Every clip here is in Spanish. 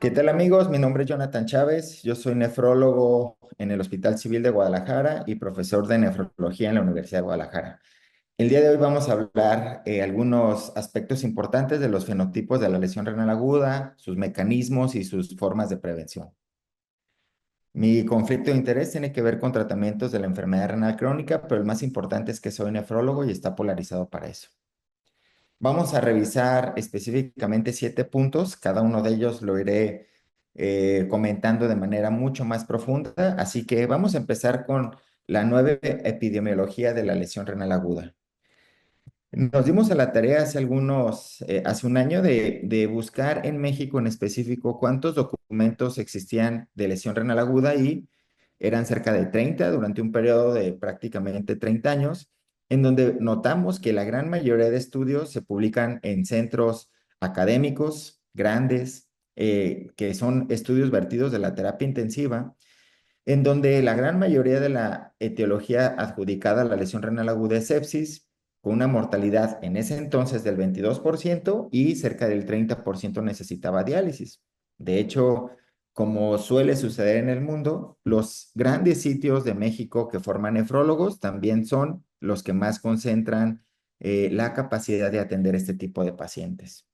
¿Qué tal amigos? Mi nombre es Jonathan Chávez, yo soy nefrólogo en el Hospital Civil de Guadalajara y profesor de nefrología en la Universidad de Guadalajara. El día de hoy vamos a hablar algunos aspectos importantes de los fenotipos de la lesión renal aguda, sus mecanismos y sus formas de prevención. Mi conflicto de interés tiene que ver con tratamientos de la enfermedad renal crónica, pero el más importante es que soy nefrólogo y está polarizado para eso. Vamos a revisar específicamente 7 puntos, cada uno de ellos lo iré comentando de manera mucho más profunda, así que vamos a empezar con la nueva epidemiología de la lesión renal aguda. Nos dimos a la tarea hace un año de buscar en México en específico cuántos documentos existían de lesión renal aguda y eran cerca de 30 durante un periodo de prácticamente 30 años, en donde notamos que la gran mayoría de estudios se publican en centros académicos grandes, que son estudios vertidos de la terapia intensiva, en donde la gran mayoría de la etiología adjudicada a la lesión renal aguda es sepsis, con una mortalidad en ese entonces del 22% y cerca del 30% necesitaba diálisis. De hecho, como suele suceder en el mundo, los grandes sitios de México que forman nefrólogos también son los que más concentran la capacidad de atender este tipo de pacientes.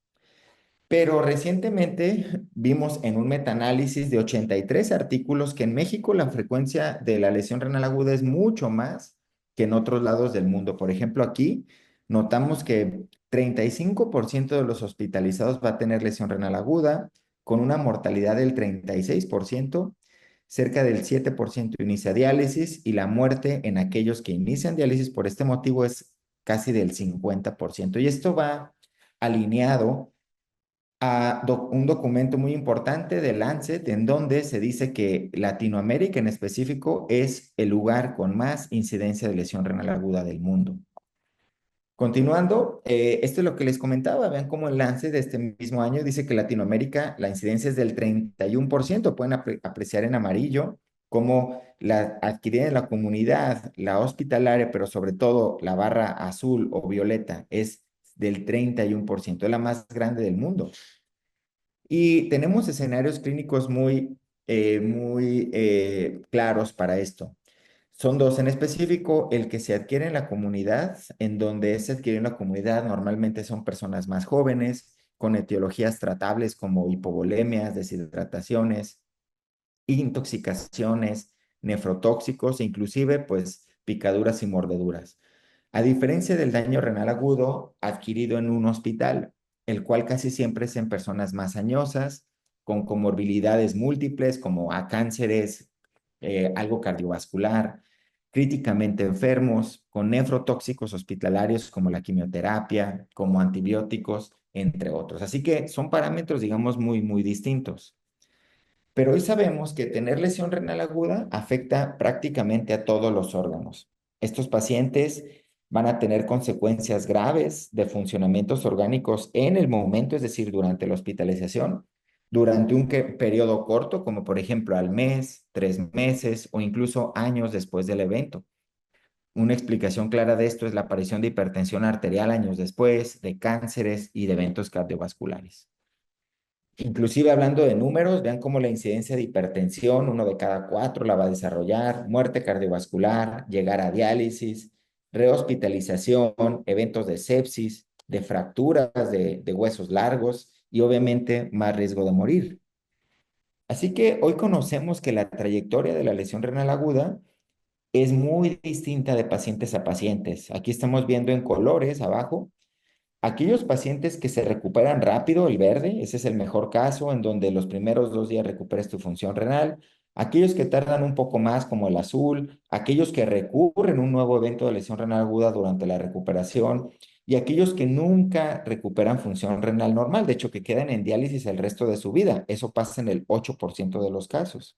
Pero recientemente vimos en un metaanálisis de 83 artículos que en México la frecuencia de la lesión renal aguda es mucho más que en otros lados del mundo. Por ejemplo, aquí notamos que 35% de los hospitalizados va a tener lesión renal aguda, con una mortalidad del 36%, cerca del 7% inicia diálisis y la muerte en aquellos que inician diálisis por este motivo es casi del 50%. Y esto va alineado a un documento muy importante de Lancet en donde se dice que Latinoamérica en específico es el lugar con más incidencia de lesión renal aguda del mundo. Continuando, esto es lo que les comentaba, vean cómo el Lancet de este mismo año dice que Latinoamérica la incidencia es del 31%, pueden apreciar en amarillo cómo la adquirida en la comunidad, la hospitalaria, pero sobre todo la barra azul o violeta es del 31%, es la más grande del mundo. Y tenemos escenarios clínicos muy claros para esto. Son dos en específico, el que se adquiere en la comunidad, en donde se adquiere en la comunidad normalmente son personas más jóvenes, con etiologías tratables como hipovolemias, deshidrataciones, intoxicaciones, nefrotóxicos e inclusive pues picaduras y mordeduras. A diferencia del daño renal agudo adquirido en un hospital, el cual casi siempre es en personas más añosas, con comorbilidades múltiples como a cánceres, algo cardiovascular, críticamente enfermos, con nefrotóxicos hospitalarios como la quimioterapia, como antibióticos, entre otros. Así que son parámetros, digamos, muy distintos. Pero hoy sabemos que tener lesión renal aguda afecta prácticamente a todos los órganos. Estos pacientes van a tener consecuencias graves de funcionamientos orgánicos en el momento, es decir, durante la hospitalización, durante un periodo corto, como por ejemplo al mes, 3 meses o incluso años después del evento. Una explicación clara de esto es la aparición de hipertensión arterial años después, de cánceres y de eventos cardiovasculares. Inclusive hablando de números, vean cómo la incidencia de hipertensión, 1 de cada 4 la va a desarrollar, muerte cardiovascular, llegar a diálisis, rehospitalización, eventos de sepsis, de fracturas de huesos largos y obviamente más riesgo de morir. Así que hoy conocemos que la trayectoria de la lesión renal aguda es muy distinta de pacientes a pacientes. Aquí estamos viendo en colores abajo aquellos pacientes que se recuperan rápido, el verde, ese es el mejor caso, en donde los primeros 2 días recuperas tu función renal. Aquellos que tardan un poco más, como el azul, aquellos que recurren a un nuevo evento de lesión renal aguda durante la recuperación, y aquellos que nunca recuperan función renal normal, de hecho que quedan en diálisis el resto de su vida. Eso pasa en el 8% de los casos.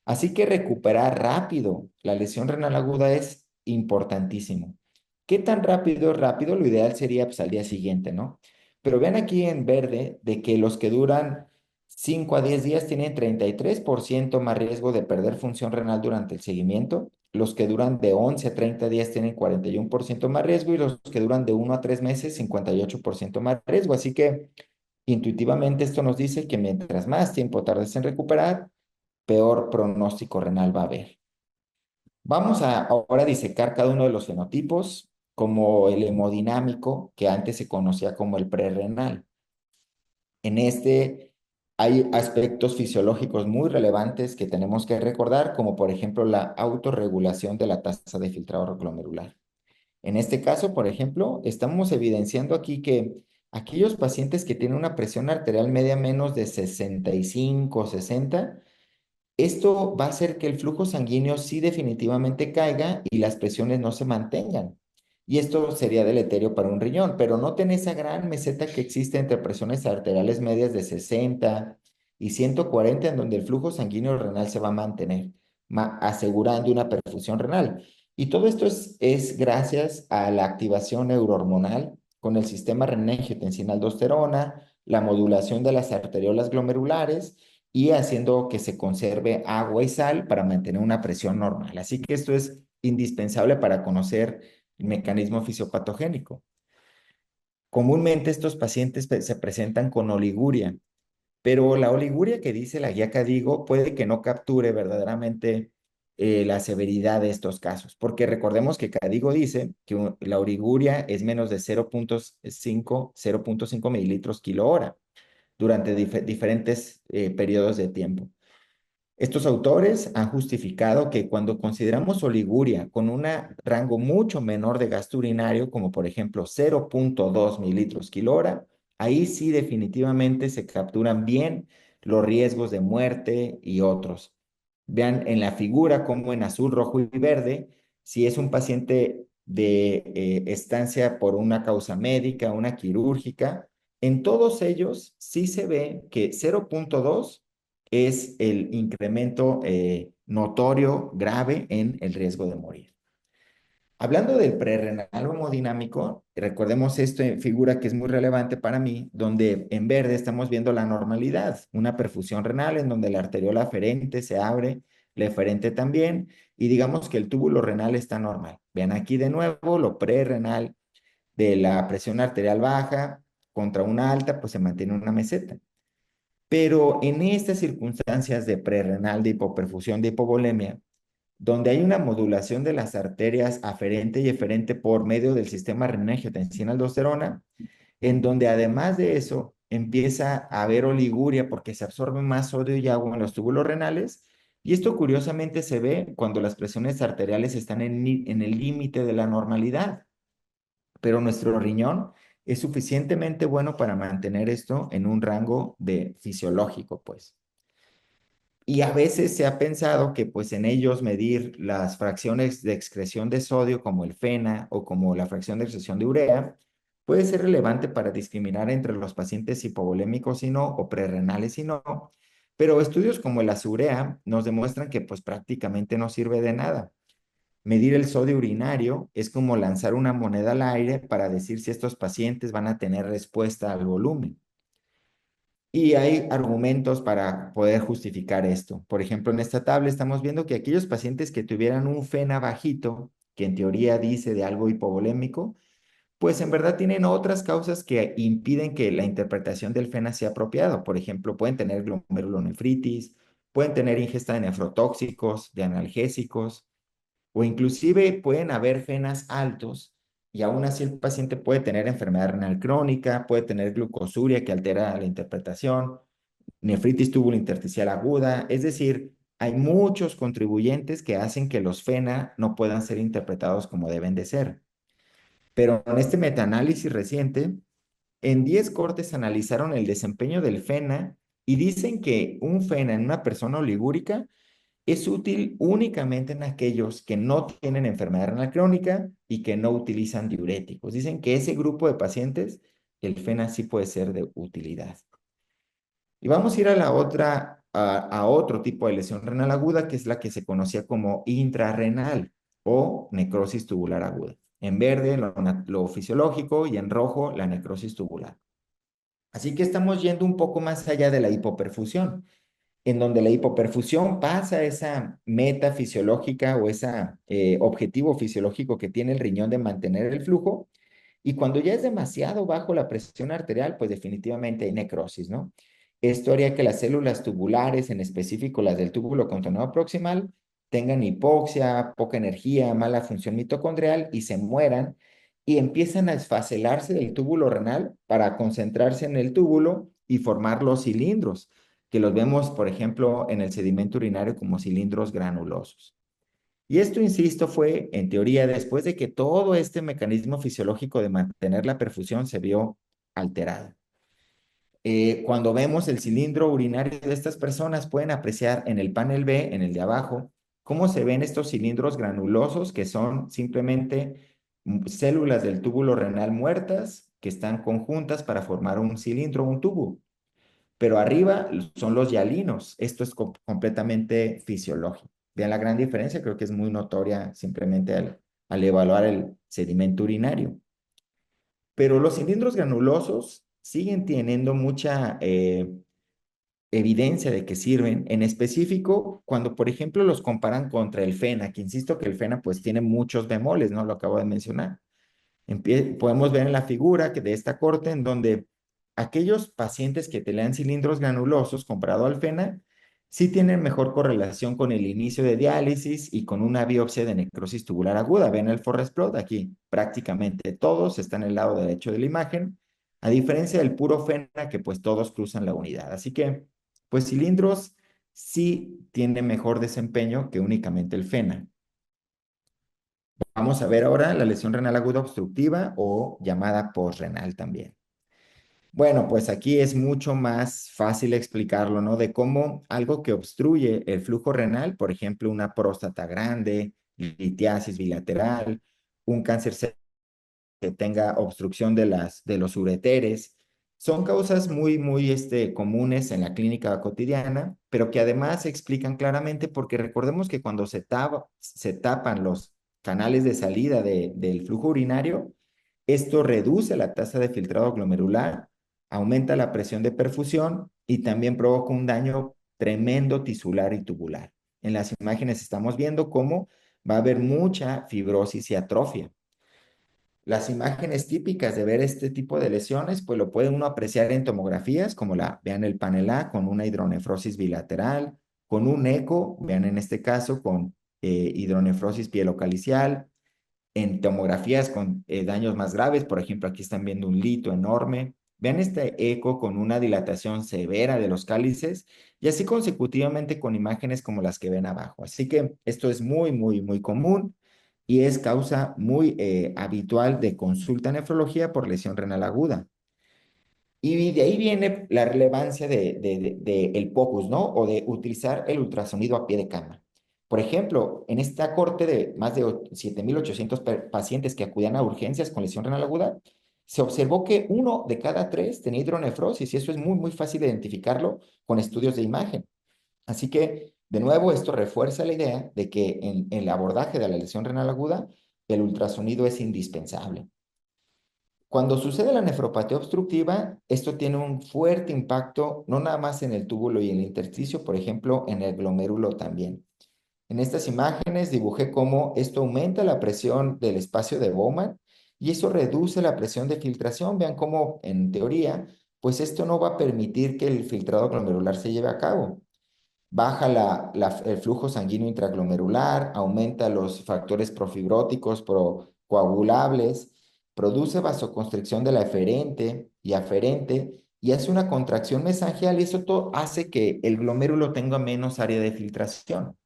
Así que recuperar rápido la lesión renal aguda es importantísimo. ¿Qué tan rápido es rápido? Lo ideal sería pues, al día siguiente, ¿no? Pero vean aquí en verde de que los que duran 5 a 10 días tienen 33% más riesgo de perder función renal durante el seguimiento. Los que duran de 11 a 30 días tienen 41% más riesgo y los que duran de 1 a 3 meses, 58% más riesgo. Así que Intuitivamente esto nos dice que mientras más tiempo tardes en recuperar, peor pronóstico renal va a haber. Vamos a ahora disecar cada uno de los fenotipos, como el hemodinámico, que antes se conocía como el prerrenal. En este hay aspectos fisiológicos muy relevantes que tenemos que recordar, como por ejemplo la autorregulación de la tasa de filtrado glomerular. En este caso, por ejemplo, estamos evidenciando aquí que aquellos pacientes que tienen una presión arterial media menos de 65 o 60, esto va a hacer que el flujo sanguíneo sí definitivamente caiga y las presiones no se mantengan. Y esto sería deleterio para un riñón, pero noten esa gran meseta que existe entre presiones arteriales medias de 60 y 140, en donde el flujo sanguíneo renal se va a mantener, asegurando una perfusión renal. Y todo esto es gracias a la activación neurohormonal con el sistema renin-angiotensina-aldosterona, la modulación de las arteriolas glomerulares y haciendo que se conserve agua y sal para mantener una presión normal. Así que esto es indispensable para conocer el mecanismo fisiopatogénico. Comúnmente estos pacientes se presentan con oliguria, pero la oliguria que dice la guía CADIGO puede que no capture verdaderamente la severidad de estos casos, porque recordemos que CADIGO dice que la oliguria es menos de 0.5 mililitros kilo hora durante diferentes periodos de tiempo. Estos autores han justificado que cuando consideramos oliguria con un rango mucho menor de gasto urinario, como por ejemplo 0.2 mililitros kilo hora, ahí sí definitivamente se capturan bien los riesgos de muerte y otros. Vean en la figura como en azul, rojo y verde, si es un paciente de estancia por una causa médica, una quirúrgica, en todos ellos sí se ve que 0.2 es el incremento notorio grave en el riesgo de morir. Hablando del prerrenal hemodinámico, recordemos esta figura que es muy relevante para mí, donde en verde estamos viendo la normalidad, una perfusión renal en donde la arteriola aferente se abre, la eferente también, y digamos que el túbulo renal está normal. Vean aquí de nuevo lo prerrenal de la presión arterial baja contra una alta, pues se mantiene una meseta. Pero en estas circunstancias de prerrenal, de hipoperfusión, de hipovolemia, donde hay una modulación de las arterias aferente y eferente por medio del sistema renin-angiotensina-aldosterona, en donde además de eso empieza a haber oliguria porque se absorbe más sodio y agua en los túbulos renales, y esto curiosamente se ve cuando las presiones arteriales están en el límite de la normalidad, pero nuestro riñón es suficientemente bueno para mantener esto en un rango de fisiológico, pues. Y a veces se ha pensado que pues en ellos medir las fracciones de excreción de sodio como el FeNA o como la fracción de excreción de urea puede ser relevante para discriminar entre los pacientes hipovolémicos y no o prerrenales y no, pero estudios como el ASUREA nos demuestran que pues prácticamente no sirve de nada. Medir el sodio urinario es como lanzar una moneda al aire para decir si estos pacientes van a tener respuesta al volumen. Y hay argumentos para poder justificar esto. Por ejemplo, en esta tabla estamos viendo que aquellos pacientes que tuvieran un FeNA bajito, que en teoría dice de algo hipovolémico, pues en verdad tienen otras causas que impiden que la interpretación del FeNA sea apropiado. Por ejemplo, pueden tener glomerulonefritis, pueden tener ingesta de nefrotóxicos, de analgésicos, o inclusive pueden haber FeNAs altos y aún así el paciente puede tener enfermedad renal crónica, puede tener glucosuria que altera la interpretación, nefritis tubulointersticial aguda, es decir, hay muchos contribuyentes que hacen que los FeNA no puedan ser interpretados como deben de ser. Pero en este metaanálisis reciente, en 10 cortes analizaron el desempeño del FeNA y dicen que un FeNA en una persona oligúrica es útil únicamente en aquellos que no tienen enfermedad renal crónica y que no utilizan diuréticos. Dicen que ese grupo de pacientes, el FeNA sí puede ser de utilidad. Y vamos a ir a la otra, a otro tipo de lesión renal aguda, que es la que se conocía como intrarrenal o necrosis tubular aguda. En verde, lo fisiológico, y en rojo, la necrosis tubular. Así que estamos yendo un poco más allá de la hipoperfusión, en donde la hipoperfusión pasa esa meta fisiológica o ese objetivo fisiológico que tiene el riñón de mantener el flujo Y cuando ya es demasiado bajo la presión arterial, pues definitivamente hay necrosis, ¿no? Esto haría que las células tubulares, en específico las del túbulo contornado proximal, tengan hipoxia, poca energía, mala función mitocondrial y se mueran y empiezan a esfacelarse del túbulo renal para concentrarse en el túbulo y formar los cilindros, que los vemos, por ejemplo, en el sedimento urinario como cilindros granulosos. Y esto, insisto, fue en teoría después de que todo este mecanismo fisiológico de mantener la perfusión se vio alterado. Cuando vemos el cilindro urinario de estas personas, pueden apreciar en el panel B, en el de abajo, cómo se ven estos cilindros granulosos que son simplemente células del túbulo renal muertas que están conjuntas para formar un cilindro, un tubo. Pero arriba son los hialinos. Esto es completamente fisiológico. Vean la gran diferencia, creo que es muy notoria simplemente al evaluar el sedimento urinario. Pero los cilindros granulosos siguen teniendo mucha evidencia de que sirven, en específico cuando, por ejemplo, los comparan contra el FENA, que insisto que el FENA pues tiene muchos bemoles, ¿no? Lo acabo de mencionar. Podemos ver en la figura que de esta corte en donde aquellos pacientes que tenían cilindros granulosos comparado al FENA sí tienen mejor correlación con el inicio de diálisis y con una biopsia de necrosis tubular aguda. Ven el forest plot aquí, prácticamente todos están en el lado derecho de la imagen, a diferencia del puro FENA que pues todos cruzan la unidad. Así que pues cilindros sí tienen mejor desempeño que únicamente el FENA. Vamos a ver ahora la lesión renal aguda obstructiva o llamada postrenal también. Bueno, pues aquí es mucho más fácil explicarlo, ¿no? De cómo algo que obstruye el flujo renal, por ejemplo, una próstata grande, litiasis bilateral, un cáncer que tenga obstrucción de los ureteres. Son causas muy comunes en la clínica cotidiana, pero que además se explican claramente porque recordemos que cuando se tapan los canales de salida del flujo urinario, esto reduce la tasa de filtrado glomerular, aumenta la presión de perfusión y también provoca un daño tremendo tisular y tubular. En las imágenes estamos viendo cómo va a haber mucha fibrosis y atrofia. Las imágenes típicas de ver este tipo de lesiones, pues lo puede uno apreciar en tomografías, como vean el panel A, con una hidronefrosis bilateral, con un eco, vean en este caso, con hidronefrosis pielocalicial, en tomografías con daños más graves, por ejemplo, aquí están viendo un lito enorme. Vean este eco con una dilatación severa de los cálices y así consecutivamente con imágenes como las que ven abajo. Así que esto es muy común y es causa muy habitual de consulta en nefrología por lesión renal aguda. Y de ahí viene la relevancia de el POCUS, ¿no? O de utilizar el ultrasonido a pie de cama. Por ejemplo, en esta corte de más de 7.800 pacientes que acudían a urgencias con lesión renal aguda, se observó que uno de cada tres tenía hidronefrosis y eso es muy fácil de identificarlo con estudios de imagen. Así que, de nuevo, esto refuerza la idea de que en el abordaje de la lesión renal aguda, el ultrasonido es indispensable. Cuando sucede la nefropatía obstructiva, esto tiene un fuerte impacto no nada más en el túbulo y el intersticio, por ejemplo, en el glomérulo también. En estas imágenes dibujé cómo esto aumenta la presión del espacio de Bowman y eso reduce la presión de filtración. Vean cómo, en teoría, pues esto no va a permitir que el filtrado glomerular se lleve a cabo. Baja el flujo sanguíneo intraglomerular, aumenta los factores profibróticos, coagulables, produce vasoconstricción de la eferente y aferente y hace una contracción mesangial y eso todo hace que el glomérulo tenga menos área de filtración.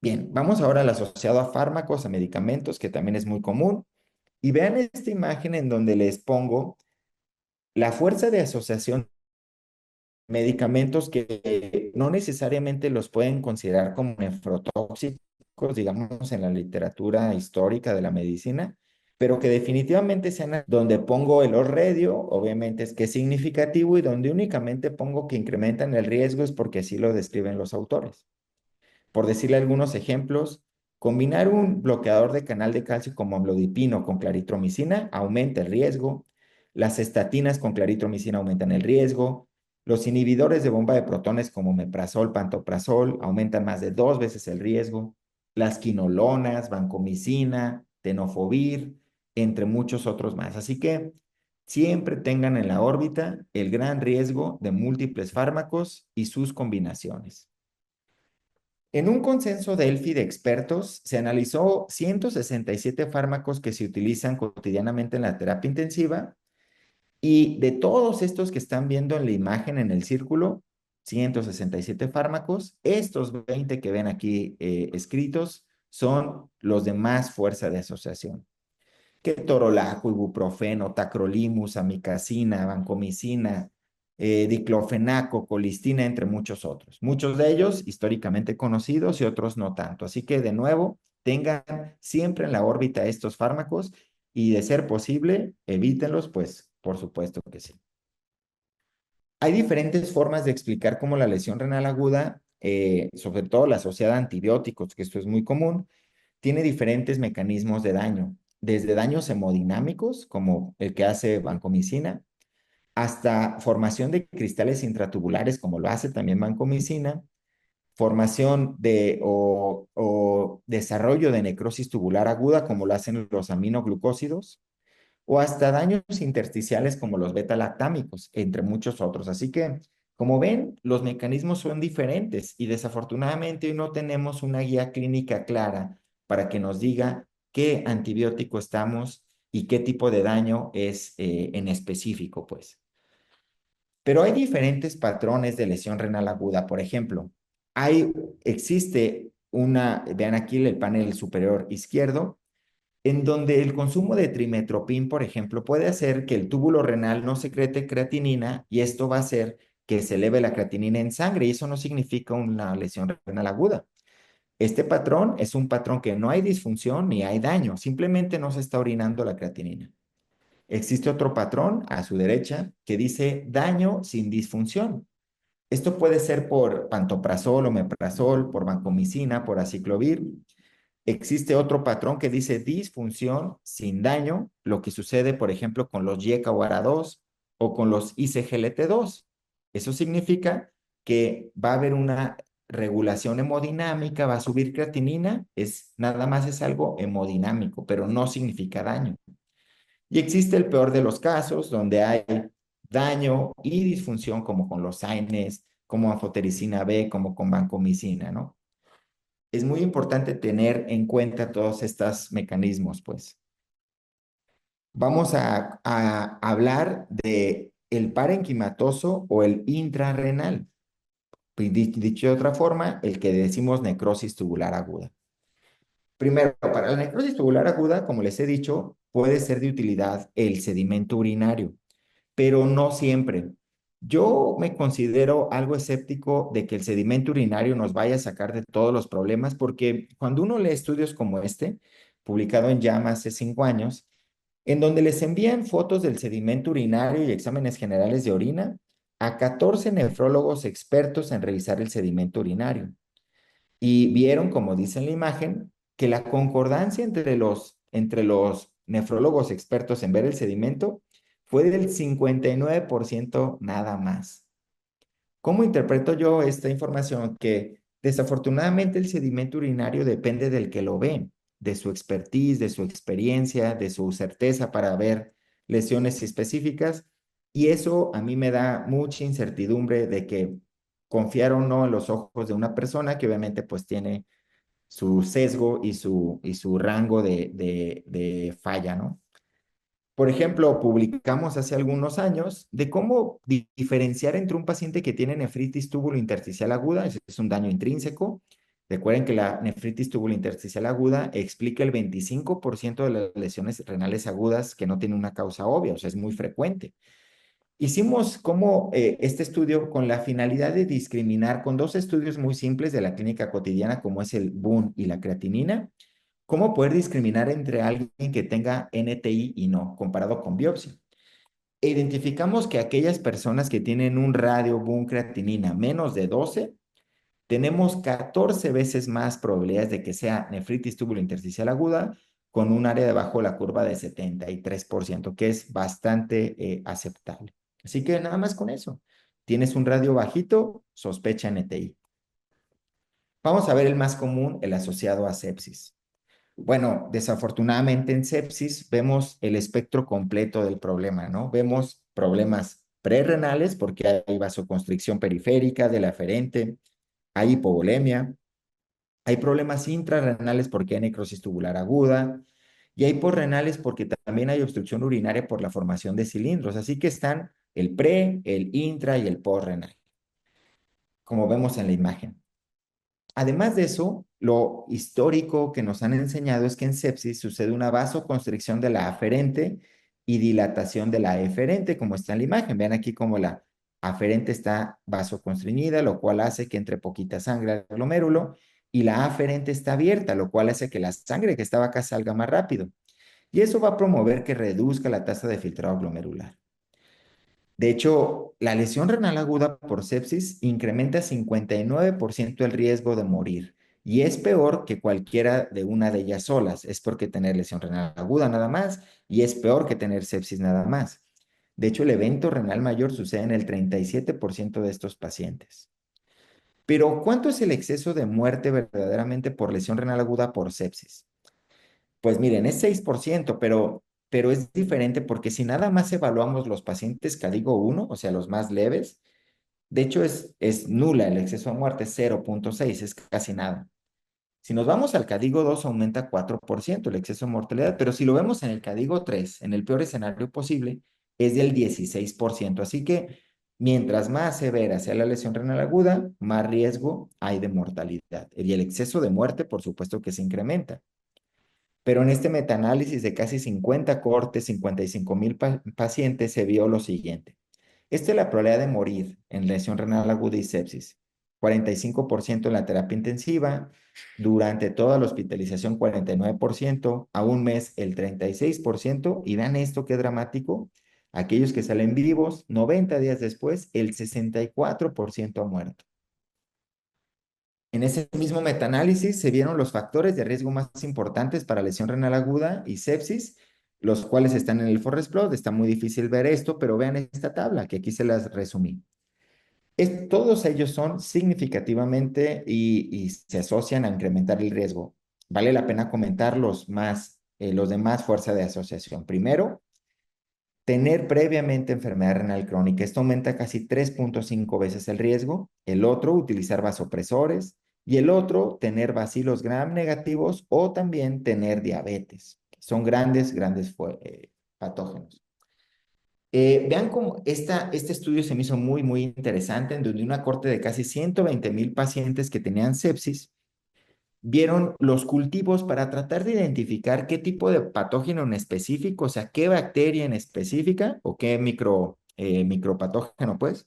Bien, vamos ahora al asociado a fármacos, a medicamentos, que también es muy común. Y vean esta imagen en donde les pongo la fuerza de asociación medicamentos que no necesariamente los pueden considerar como nefrotóxicos, digamos, en la literatura histórica de la medicina, pero que definitivamente sean donde pongo el orredio, obviamente es que es significativo, y donde únicamente pongo que incrementan el riesgo es porque así lo describen los autores. Por decirle algunos ejemplos, combinar un bloqueador de canal de calcio como amlodipino con claritromicina aumenta el riesgo. Las estatinas con claritromicina aumentan el riesgo. Los inhibidores de bomba de protones como meprazol, pantoprazol aumentan más de 2 veces el riesgo. Las quinolonas, vancomicina, tenofovir, entre muchos otros más. Así que siempre tengan en la órbita el gran riesgo de múltiples fármacos y sus combinaciones. En un consenso Delphi de expertos, se analizó 167 fármacos que se utilizan cotidianamente en la terapia intensiva y de todos estos que están viendo en la imagen en el círculo, 167 fármacos, estos 20 que ven aquí escritos son los de más fuerza de asociación. Ketorolaco, ibuprofeno, tacrolimus, amicacina, vancomicina, diclofenaco, colistina, entre muchos otros. Muchos de ellos históricamente conocidos y otros no tanto. Así que, de nuevo, tengan siempre en la órbita estos fármacos y, de ser posible, evítenlos, pues, por supuesto que sí. Hay diferentes formas de explicar cómo la lesión renal aguda, sobre todo la asociada a antibióticos, que esto es muy común, tiene diferentes mecanismos de daño, desde daños hemodinámicos, como el que hace vancomicina, hasta formación de cristales intratubulares, como lo hace también vancomicina, formación o desarrollo de necrosis tubular aguda, como lo hacen los aminoglucósidos, o hasta daños intersticiales como los beta-lactámicos, entre muchos otros. Así que, como ven, los mecanismos son diferentes y desafortunadamente hoy no tenemos una guía clínica clara para que nos diga qué antibiótico estamos y qué tipo de daño es en específico, pues. Pero hay diferentes patrones de lesión renal aguda. Por ejemplo, existe vean aquí el panel superior izquierdo, en donde el consumo de trimetropin, por ejemplo, puede hacer que el túbulo renal no secrete creatinina y esto va a hacer que se eleve la creatinina en sangre y eso no significa una lesión renal aguda. Este patrón es un patrón que no hay disfunción ni hay daño, simplemente no se está orinando la creatinina. Existe otro patrón a su derecha que dice daño sin disfunción. Esto puede ser por pantoprazol, omeprazol, por vancomicina, por aciclovir. Existe otro patrón que dice disfunción sin daño, lo que sucede, por ejemplo, con los YKWARA2 o con los ICGLT2. Eso significa que va a haber una regulación hemodinámica, va a subir creatinina, nada más es algo hemodinámico, pero no significa daño. Y existe el peor de los casos, donde hay daño y disfunción, como con los AINES, como anfotericina B, como con vancomicina, ¿no? Es muy importante tener en cuenta todos estos mecanismos, pues. Vamos a hablar de el parenquimatoso o el intrarrenal. Dicho de otra forma, el que decimos necrosis tubular aguda. Primero, para la necrosis tubular aguda, como les he dicho, puede ser de utilidad el sedimento urinario, pero no siempre. Yo me considero algo escéptico de que el sedimento urinario nos vaya a sacar de todos los problemas, porque cuando uno lee estudios como este, publicado en JAMA hace 5 años, en donde les envían fotos del sedimento urinario y exámenes generales de orina a 14 nefrólogos expertos en revisar el sedimento urinario. Y vieron, como dice en la imagen, que la concordancia entre los nefrólogos expertos en ver el sedimento fue del 59% nada más. ¿Cómo interpreto yo esta información? Que desafortunadamente el sedimento urinario depende del que lo ve, de su expertise, de su experiencia, de su certeza para ver lesiones específicas, y eso a mí me da mucha incertidumbre de que confiar o no en los ojos de una persona que obviamente pues tiene su sesgo y su rango de falla, ¿no? Por ejemplo, publicamos hace algunos años de cómo diferenciar entre un paciente que tiene nefritis túbulo-intersticial aguda, ese es un daño intrínseco. Recuerden que la nefritis túbulo-intersticial aguda explica el 25% de las lesiones renales agudas que no tienen una causa obvia, o sea, es muy frecuente. Hicimos como este estudio con la finalidad de discriminar con dos estudios muy simples de la clínica cotidiana, como es el BUN y la creatinina, cómo poder discriminar entre alguien que tenga NTI y no, comparado con biopsia. E identificamos que aquellas personas que tienen un radio BUN creatinina menos de 12, tenemos 14 veces más probabilidades de que sea nefritis túbulo-intersticial aguda, con un área debajo de la curva de 73%, que es bastante aceptable. Así que nada más con eso. Tienes un radio bajito, sospecha NTI. Vamos a ver el más común, el asociado a sepsis. Bueno, desafortunadamente en sepsis vemos el espectro completo del problema, ¿no? Vemos problemas prerrenales porque hay vasoconstricción periférica de la aferente, hay hipovolemia, hay problemas intrarrenales porque hay necrosis tubular aguda y hay porrenales porque también hay obstrucción urinaria por la formación de cilindros. Así que están el pre, el intra y el postrenal, como vemos en la imagen. Además de eso, lo histórico que nos han enseñado es que en sepsis sucede una vasoconstricción de la aferente y dilatación de la eferente, como está en la imagen. Vean aquí cómo la aferente está vasoconstreñida, lo cual hace que entre poquita sangre al glomérulo, y la aferente está abierta, lo cual hace que la sangre que estaba acá salga más rápido. Y eso va a promover que reduzca la tasa de filtrado glomerular. De hecho, la lesión renal aguda por sepsis incrementa 59% el riesgo de morir y es peor que cualquiera de una de ellas solas. Es peor que tener lesión renal aguda nada más y es peor que tener sepsis nada más. De hecho, el evento renal mayor sucede en el 37% de estos pacientes. Pero, ¿cuánto es el exceso de muerte verdaderamente por lesión renal aguda por sepsis? Pues miren, es 6%, pero es diferente porque si nada más evaluamos los pacientes CADIGO 1, o sea, los más leves, de hecho es nula el exceso a muerte, 0,6, es casi nada. Si nos vamos al CADIGO 2, aumenta 4% el exceso de mortalidad, pero si lo vemos en el CADIGO 3, en el peor escenario posible, es del 16%. Así que mientras más severa sea la lesión renal aguda, más riesgo hay de mortalidad. Y el exceso de muerte, por supuesto que se incrementa. Pero en este metaanálisis de casi 50 cortes, 55,000 pacientes, se vio lo siguiente. Esta es la probabilidad de morir en lesión renal aguda y sepsis. 45% en la terapia intensiva, durante toda la hospitalización 49%, a un mes el 36%, y vean esto qué dramático, aquellos que salen vivos, 90 días después, el 64% ha muerto. En ese mismo metaanálisis se vieron los factores de riesgo más importantes para lesión renal aguda y sepsis, los cuales están en el Forest Plot. Está muy difícil ver esto, pero vean esta tabla que aquí se las resumí. Todos ellos son significativamente y se asocian a incrementar el riesgo. Vale la pena comentar los de más fuerza de asociación. Primero, tener previamente enfermedad renal crónica. Esto aumenta casi 3,5 veces el riesgo. El otro, utilizar vasopresores. Y el otro, tener bacilos gram negativos o también tener diabetes. Son grandes, grandes patógenos. Vean cómo este estudio se me hizo muy, muy interesante, en donde una corte de casi 120,000 pacientes que tenían sepsis vieron los cultivos para tratar de identificar qué tipo de patógeno en específico, o sea, qué bacteria en específica o qué micropatógeno, pues,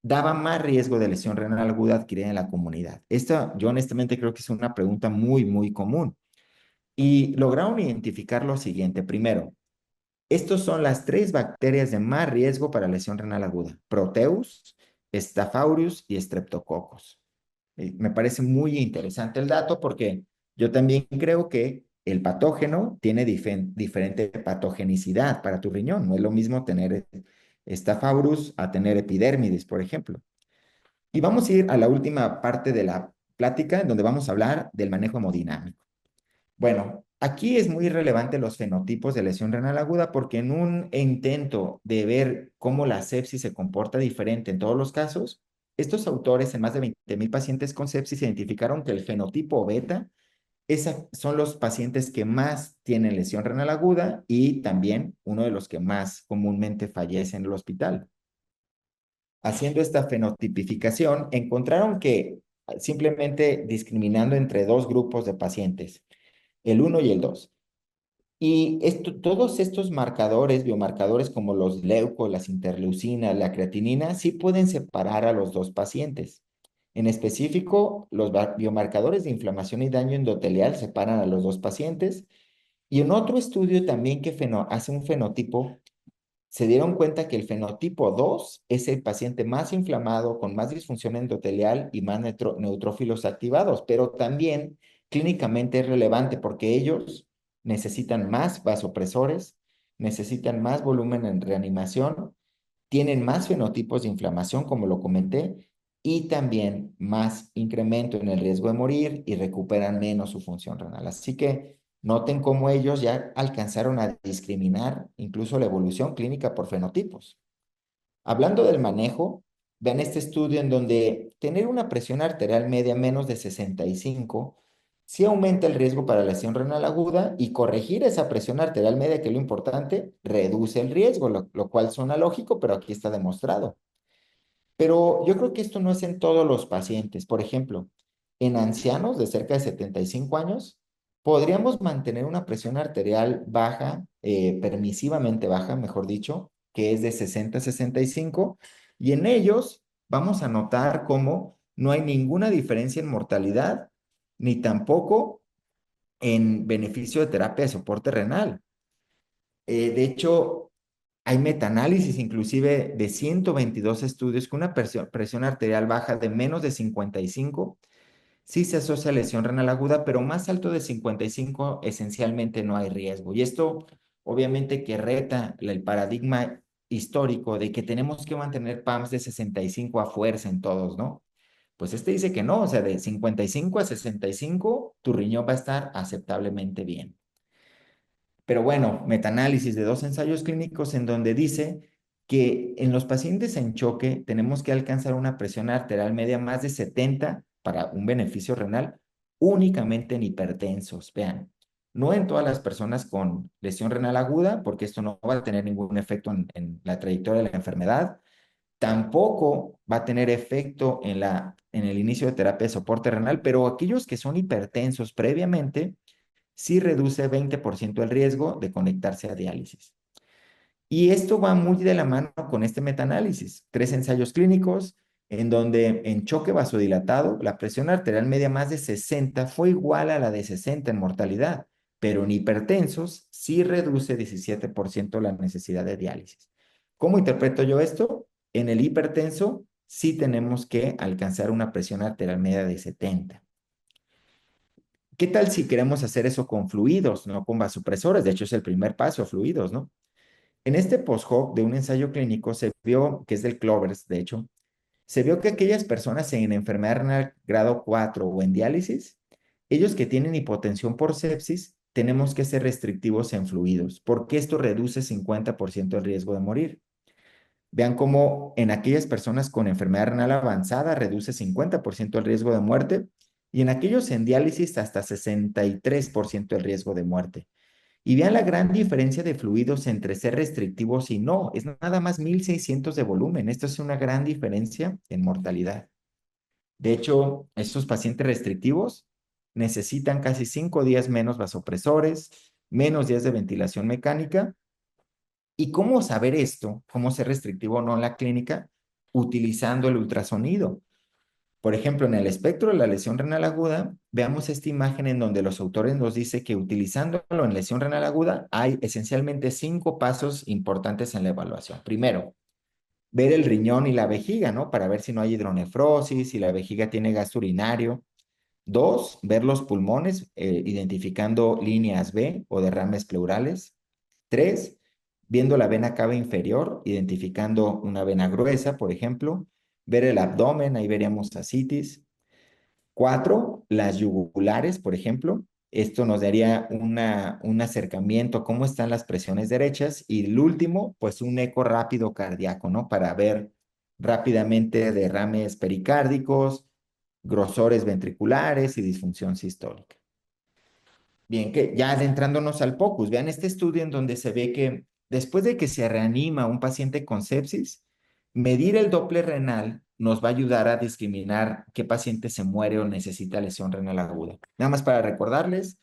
daba más riesgo de lesión renal aguda adquirida en la comunidad. Esta, yo honestamente creo que es una pregunta muy, muy común. Y lograron identificar lo siguiente. Primero, estos son las 3 bacterias de más riesgo para lesión renal aguda: Proteus, Staphylococcus y Streptococcus. Me parece muy interesante el dato porque yo también creo que el patógeno tiene diferente patogenicidad para tu riñón. No es lo mismo tener Staphylococcus a tener epidermidis, por ejemplo. Y vamos a ir a la última parte de la plática, en donde vamos a hablar del manejo hemodinámico. Bueno, aquí es muy relevante los fenotipos de lesión renal aguda porque en un intento de ver cómo la sepsis se comporta diferente en todos los casos, estos autores en más de 20,000 pacientes con sepsis identificaron que el fenotipo beta son los pacientes que más tienen lesión renal aguda y también uno de los que más comúnmente fallece en el hospital. Haciendo esta fenotipificación, encontraron que simplemente discriminando entre dos grupos de pacientes, el uno y el 2. Y todos estos marcadores, biomarcadores como los leucos, las interleucinas, la creatinina, sí pueden separar a los dos pacientes. En específico, los biomarcadores de inflamación y daño endotelial separan a los dos pacientes. Y en otro estudio también que hace un fenotipo, se dieron cuenta que el fenotipo 2 es el paciente más inflamado, con más disfunción endotelial y más neutrófilos activados, pero también clínicamente es relevante porque ellos necesitan más vasopresores, necesitan más volumen en reanimación, tienen más fenotipos de inflamación, como lo comenté, y también más incremento en el riesgo de morir y recuperan menos su función renal. Así que noten cómo ellos ya alcanzaron a discriminar incluso la evolución clínica por fenotipos. Hablando del manejo, vean este estudio en donde tener una presión arterial media menos de 65 sí aumenta el riesgo para lesión renal aguda y corregir esa presión arterial media, que es lo importante, reduce el riesgo, lo cual suena lógico, pero aquí está demostrado. Pero yo creo que esto no es en todos los pacientes. Por ejemplo, en ancianos de cerca de 75 años, podríamos mantener una presión arterial baja, permisivamente baja, mejor dicho, que es de 60 a 65, y en ellos vamos a notar cómo no hay ninguna diferencia en mortalidad, ni tampoco en beneficio de terapia de soporte renal. De hecho, hay metaanálisis inclusive de 122 estudios con una presión arterial baja de menos de 55. Sí se asocia a lesión renal aguda, pero más alto de 55 esencialmente no hay riesgo. Y esto obviamente que reta el paradigma histórico de que tenemos que mantener PAMS de 65 a fuerza en todos, ¿no? Pues este dice que no, o sea, de 55 a 65 tu riñón va a estar aceptablemente bien. Pero bueno, metaanálisis de 2 ensayos clínicos en donde dice que en los pacientes en choque tenemos que alcanzar una presión arterial media más de 70 para un beneficio renal, únicamente en hipertensos. Vean, no en todas las personas con lesión renal aguda, porque esto no va a tener ningún efecto en la trayectoria de la enfermedad. Tampoco va a tener efecto en el inicio de terapia de soporte renal, pero aquellos que son hipertensos previamente sí reduce 20% el riesgo de conectarse a diálisis. Y esto va muy de la mano con este metaanálisis. 3 ensayos clínicos en donde en choque vasodilatado la presión arterial media más de 60 fue igual a la de 60 en mortalidad, pero en hipertensos sí reduce 17% la necesidad de diálisis. ¿Cómo interpreto yo esto? En el hipertenso sí tenemos que alcanzar una presión arterial media de 70. ¿Qué tal si queremos hacer eso con fluidos, no con vasopresores? De hecho, es el primer paso, fluidos, ¿no? En este post-hoc de un ensayo clínico se vio, que es del Clovers, de hecho, se vio que aquellas personas en enfermedad renal grado 4 o en diálisis, ellos que tienen hipotensión por sepsis, tenemos que ser restrictivos en fluidos, porque esto reduce 50% el riesgo de morir. Vean cómo en aquellas personas con enfermedad renal avanzada reduce 50% el riesgo de muerte y en aquellos en diálisis hasta 63% el riesgo de muerte. Y vean la gran diferencia de fluidos entre ser restrictivos y no. Es nada más 1600 de volumen. Esto es una gran diferencia en mortalidad. De hecho, estos pacientes restrictivos necesitan casi 5 días menos vasopresores, menos días de ventilación mecánica. ¿Y cómo saber esto? ¿Cómo ser restrictivo o no en la clínica? Utilizando el ultrasonido. Por ejemplo, en el espectro de la lesión renal aguda, veamos esta imagen en donde los autores nos dicen que utilizándolo en lesión renal aguda hay esencialmente 5 pasos importantes en la evaluación. Primero, ver el riñón y la vejiga, ¿no? Para ver si no hay hidronefrosis, si la vejiga tiene gasto urinario. 2, ver los pulmones, identificando líneas B o derrames pleurales. 3, viendo la vena cava inferior, identificando una vena gruesa, por ejemplo. Ver el abdomen, ahí veríamos ascitis. 4, las yugulares, por ejemplo. Esto nos daría un acercamiento a cómo están las presiones derechas. Y el último, pues un eco rápido cardíaco, ¿no? Para ver rápidamente derrames pericárdicos, grosores ventriculares y disfunción sistólica. Bien, que ya adentrándonos al POCUS, vean este estudio en donde se ve que después de que se reanima un paciente con sepsis, medir el Doppler renal nos va a ayudar a discriminar qué paciente se muere o necesita lesión renal aguda. Nada más para recordarles,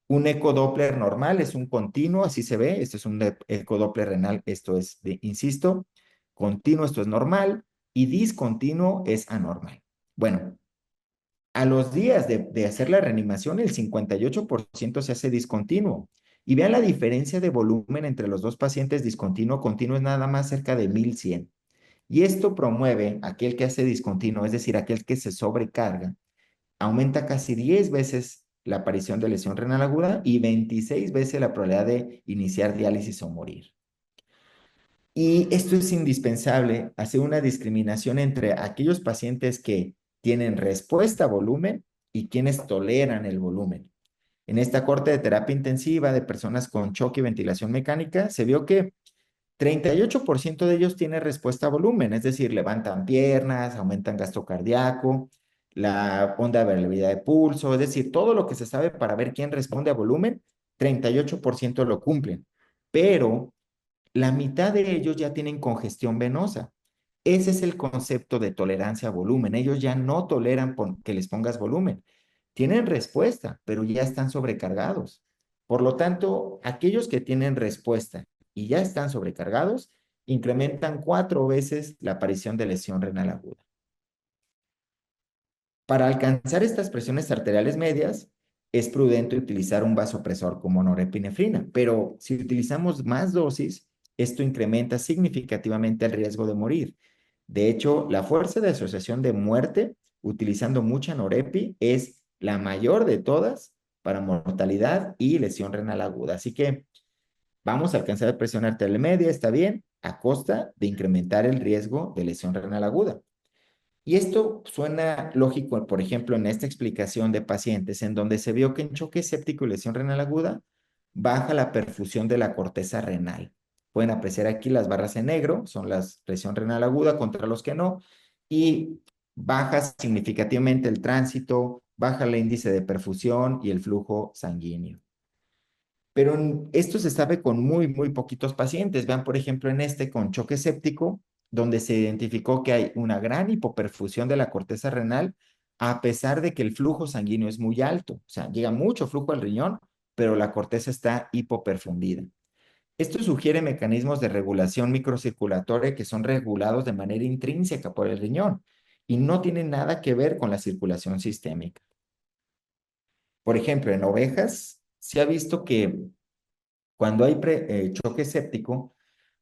un ecodoppler normal es un continuo, así se ve, esto es un ecodoppler renal, esto es, insisto, continuo, esto es normal, y discontinuo es anormal. Bueno, a los días de hacer la reanimación, el 58% se hace discontinuo. Y vean la diferencia de volumen entre los dos pacientes discontinuo, continuo es nada más cerca de 1100. Y esto promueve aquel que hace discontinuo, es decir, aquel que se sobrecarga, aumenta casi 10 veces la aparición de lesión renal aguda y 26 veces la probabilidad de iniciar diálisis o morir. Y esto es indispensable, hacer una discriminación entre aquellos pacientes que tienen respuesta a volumen y quienes toleran el volumen. En esta corte de terapia intensiva de personas con choque y ventilación mecánica, se vio que 38% de ellos tiene respuesta a volumen, es decir, levantan piernas, aumentan gasto cardíaco, la onda de variabilidad de pulso, es decir, todo lo que se sabe para ver quién responde a volumen, 38% lo cumplen. Pero la mitad de ellos ya tienen congestión venosa. Ese es el concepto de tolerancia a volumen. Ellos ya no toleran que les pongas volumen. Tienen respuesta, pero ya están sobrecargados. Por lo tanto, aquellos que tienen respuesta y ya están sobrecargados, incrementan 4 veces la aparición de lesión renal aguda. Para alcanzar estas presiones arteriales medias, es prudente utilizar un vasopresor como norepinefrina, pero si utilizamos más dosis, esto incrementa significativamente el riesgo de morir. De hecho, la fuerza de asociación de muerte utilizando mucha norepi es la mayor de todas para mortalidad y lesión renal aguda. Así que vamos a alcanzar presión arterial media, está bien, a costa de incrementar el riesgo de lesión renal aguda. Y esto suena lógico, por ejemplo, en esta explicación de pacientes en donde se vio que en choque séptico y lesión renal aguda baja la perfusión de la corteza renal. Pueden apreciar aquí las barras en negro, son la presión renal aguda contra los que no, y baja significativamente el tránsito, baja el índice de perfusión y el flujo sanguíneo. Pero esto se sabe con muy, muy poquitos pacientes. Vean, por ejemplo, en este con choque séptico, donde se identificó que hay una gran hipoperfusión de la corteza renal, a pesar de que el flujo sanguíneo es muy alto. O sea, llega mucho flujo al riñón, pero la corteza está hipoperfundida. Esto sugiere mecanismos de regulación microcirculatoria que son regulados de manera intrínseca por el riñón y no tienen nada que ver con la circulación sistémica. Por ejemplo, en ovejas se ha visto que cuando hay choque séptico,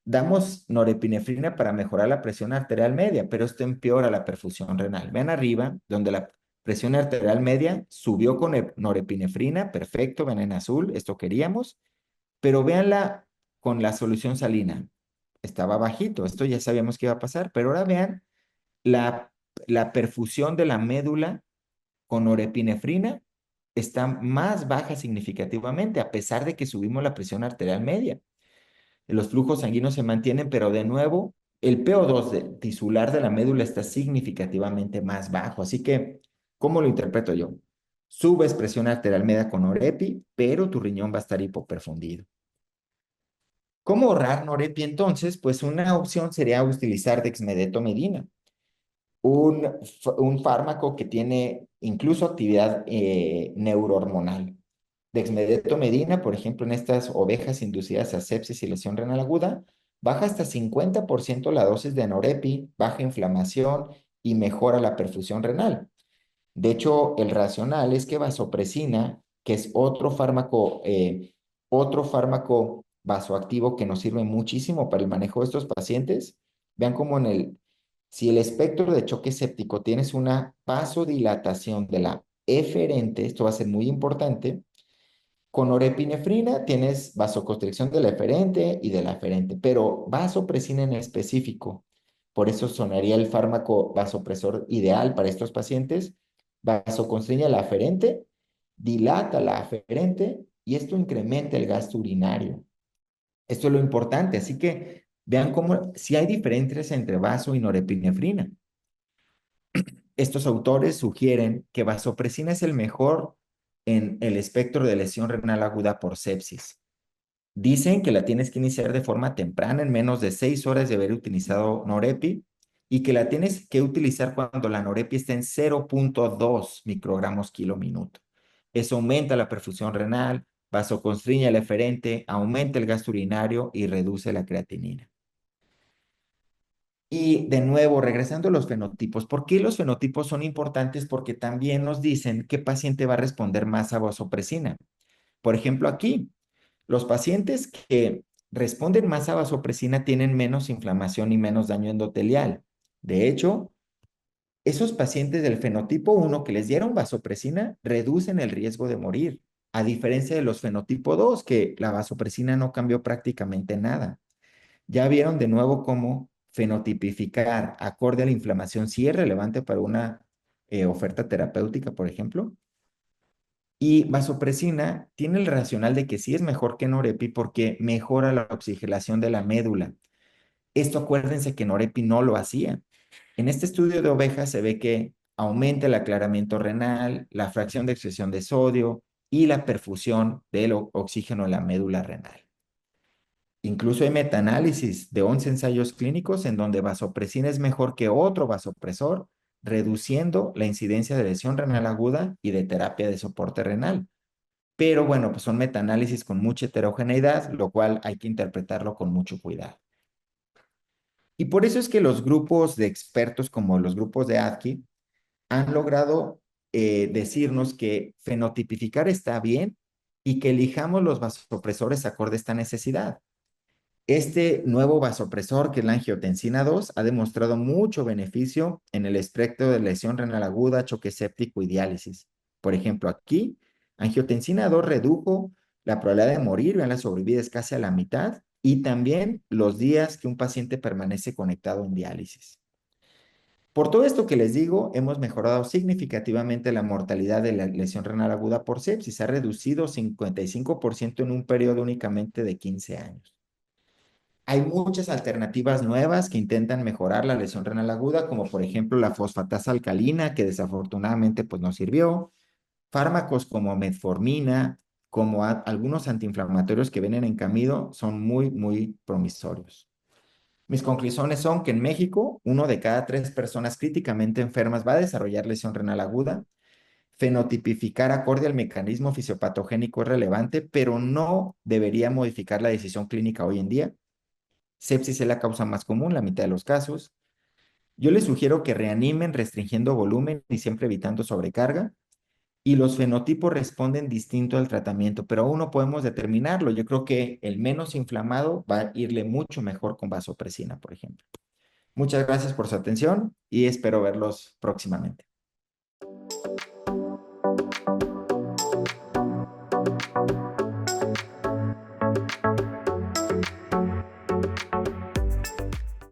damos norepinefrina para mejorar la presión arterial media, pero esto empeora la perfusión renal. Vean arriba, donde la presión arterial media subió con norepinefrina, perfecto, ven en azul, esto queríamos, pero véanla con la solución salina. Estaba bajito, esto ya sabíamos que iba a pasar, pero ahora vean la, la perfusión de la médula con norepinefrina está más baja significativamente, a pesar de que subimos la presión arterial media. Los flujos sanguíneos se mantienen, pero de nuevo, el PO2 tisular de la médula está significativamente más bajo. Así que, ¿cómo lo interpreto yo? Subes presión arterial media con norepi, pero tu riñón va a estar hipoperfundido. ¿Cómo ahorrar norepi entonces? Pues una opción sería utilizar dexmedetomidina, un fármaco que tiene incluso actividad neurohormonal. Dexmedetomidina, por ejemplo, en estas ovejas inducidas a sepsis y lesión renal aguda, baja hasta 50% la dosis de norepi, baja inflamación y mejora la perfusión renal. De hecho, el racional es que vasopresina, que es otro fármaco vasoactivo que nos sirve muchísimo para el manejo de estos pacientes, vean cómo si el espectro de choque séptico tienes una vasodilatación de la eferente, esto va a ser muy importante, con norepinefrina tienes vasoconstricción del eferente y del aferente, pero vasopresina en específico. Por eso sonaría el fármaco vasopresor ideal para estos pacientes. Vasoconstriña la aferente, dilata la aferente y esto incrementa el gasto urinario. Esto es lo importante. Así que vean cómo si hay diferencias entre vaso y norepinefrina. Estos autores sugieren que vasopresina es el mejor en el espectro de lesión renal aguda por sepsis. Dicen que la tienes que iniciar de forma temprana, en menos de 6 horas de haber utilizado norepi, y que la tienes que utilizar cuando la norepi está en 0.2 microgramos kilo minuto. Eso aumenta la perfusión renal, vasoconstriña el eferente, aumenta el gasto urinario y reduce la creatinina. Y de nuevo, regresando a los fenotipos, ¿por qué los fenotipos son importantes? Porque también nos dicen qué paciente va a responder más a vasopresina. Por ejemplo, aquí, los pacientes que responden más a vasopresina tienen menos inflamación y menos daño endotelial. De hecho, esos pacientes del fenotipo 1 que les dieron vasopresina reducen el riesgo de morir, a diferencia de los fenotipo 2, que la vasopresina no cambió prácticamente nada. Ya vieron de nuevo cómo fenotipificar acorde a la inflamación sí es relevante para una oferta terapéutica, por ejemplo. Y vasopresina tiene el racional de que sí es mejor que norepi porque mejora la oxigenación de la médula. Esto acuérdense que norepi no lo hacía. En este estudio de ovejas se ve que aumenta el aclaramiento renal, la fracción de excreción de sodio y la perfusión del oxígeno en la médula renal. Incluso hay metaanálisis de 11 ensayos clínicos en donde vasopresina es mejor que otro vasopresor, reduciendo la incidencia de lesión renal aguda y de terapia de soporte renal. Pero bueno, pues son metaanálisis con mucha heterogeneidad, lo cual hay que interpretarlo con mucho cuidado. Y por eso es que los grupos de expertos como los grupos de ADKI han logrado decirnos que fenotipificar está bien y que elijamos los vasopresores acorde a esta necesidad. Este nuevo vasopresor, que es la angiotensina 2, ha demostrado mucho beneficio en el espectro de lesión renal aguda, choque séptico y diálisis. Por ejemplo, aquí, angiotensina 2 redujo la probabilidad de morir, vean las sobrevividas casi a la mitad, y también los días que un paciente permanece conectado en diálisis. Por todo esto que les digo, hemos mejorado significativamente la mortalidad de la lesión renal aguda por sepsis. Ha reducido 55% en un periodo únicamente de 15 años. Hay muchas alternativas nuevas que intentan mejorar la lesión renal aguda, como por ejemplo la fosfatasa alcalina, que desafortunadamente pues no sirvió. Fármacos como metformina, como algunos antiinflamatorios que vienen en camino, son muy, muy promisorios. Mis conclusiones son que en México, 1 de cada 3 personas críticamente enfermas va a desarrollar lesión renal aguda. Fenotipificar acorde al mecanismo fisiopatogénico es relevante, pero no debería modificar la decisión clínica hoy en día. Sepsis es la causa más común, la mitad de los casos. Yo les sugiero que reanimen restringiendo volumen y siempre evitando sobrecarga. Y los fenotipos responden distinto al tratamiento, pero aún no podemos determinarlo. Yo creo que el menos inflamado va a irle mucho mejor con vasopresina, por ejemplo. Muchas gracias por su atención y espero verlos próximamente.